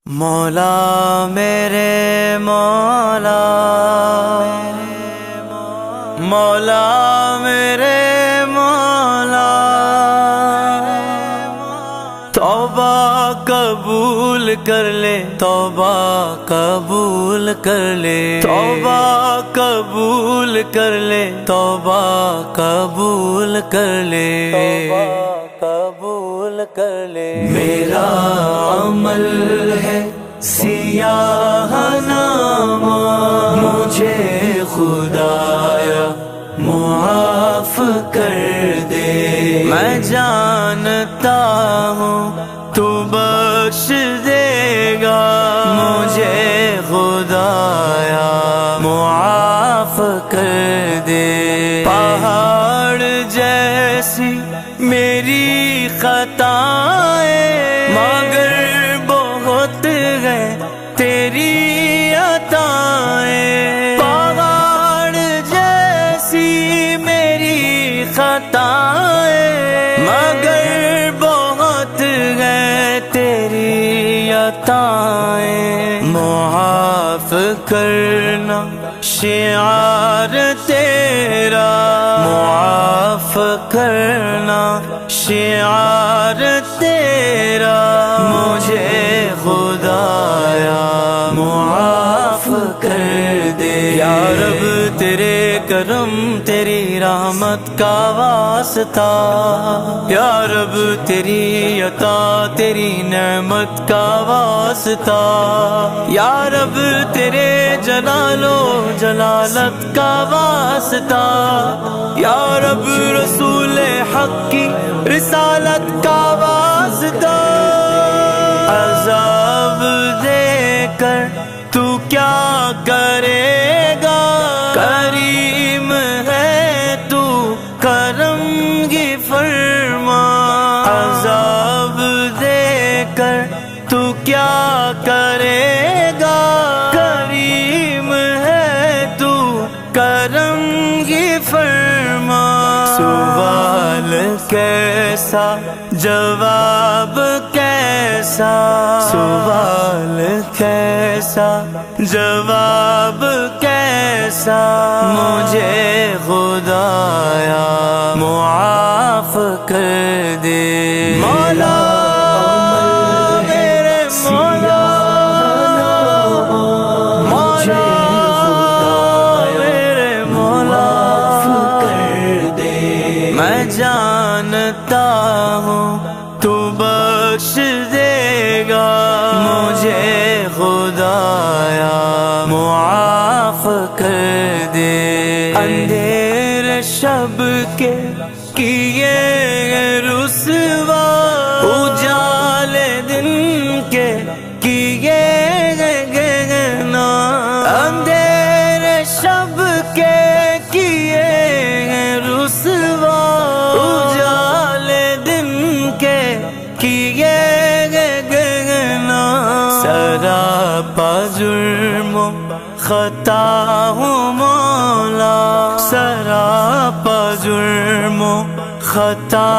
مولا میرے مولا، مولا میرے مولا، توبہ قبول کر لے، توبہ قبول کر لے، توبہ قبول کر لے، توبہ قبول کر لے، قبول کر لے۔ میرا عمل ہے سیاہ نامہ، مجھے خدایا معاف کر دے۔ میں جانتا ہوں تو بخش دے گا، مجھے خدایا معاف کر دے۔ پہاڑ جیسی میری خطائیں، مگر بہت ہے تیری عطائیں۔ پہاڑ جیسی میری خطائیں، مگر بہت ہے تیری عطائیں۔ معاف کرنا شعار تیرا، معاف کرنا شعار تیرا، مجھے خدایا معاف کر دے۔ یا رب تیرے کرم تیری رحمت کا واسطہ، یا رب تیری عطا تیری نعمت کا واسطہ، یا رب تیرے جلال و جلالت کا واسطہ، یا رب رسول حق کی رسالت کا واسطہ۔ عذاب دے کر تو کیا کرے گا، کریم ہے تو کرم ہی فرما۔ عذاب دے کر تو کیا کرے گا، کریم ہے تو کرم ہی فرما۔ سوال کیسا جواب کیسا، سوال کیسا جواب کیسا، مجھے خدایا معاف کر دے۔ مولا میرے مولا، مولا میرے مولا، کر دے۔ میں جانتا ہوں تو بخش دے گا، مجھے خدایا معاف کر دے۔ اندھیر شب کے کیے رسوا، اجال دن کے کیے گنا، اندھیر شب کے کیے رسوا، اجال دن کے کیے گنا۔ سراپا جرم و خطا ہوں مولا، سراپا جرم و خطا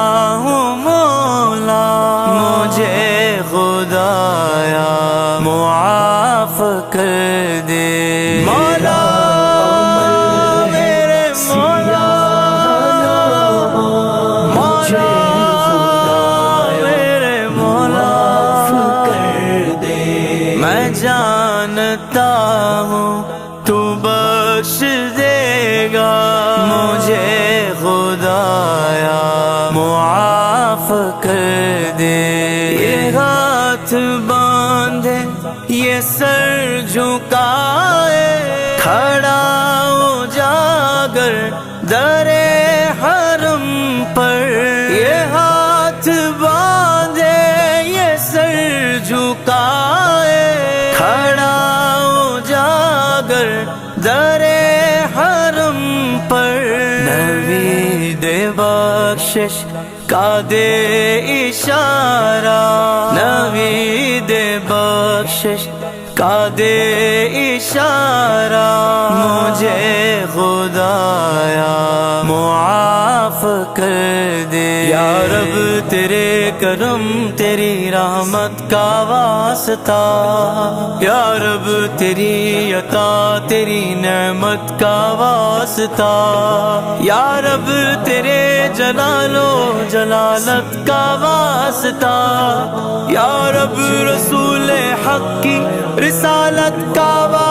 ہوں مولا، مجھے خدایا معاف کر دے۔ مولا میرے مولا، مولا میرے مولا، کر دے۔ میں جانتا ہوں تو بخش دے گا، مجھے خدایا معاف کر دے۔ یہ ہاتھ باندھے یہ سر جھکائے، کھڑا اجاگر در حرم پر، یہ ہاتھ باندھے یہ سر جھکائے، کھڑا اجاگر در حرم پر۔ نوید بخشش کا دے اشارہ، نوید بخشش کا دے اشارہ، مجھے خدایا معاف کر دے یا رب تیرے کرم تیری رحمت کا واسطہ یا رب تیری عطا تیری نعمت کا واسطہ یا رب تیرے جلال و جلالت کا واسطہ یا رب رسول حق کی رسالت کا واسطہ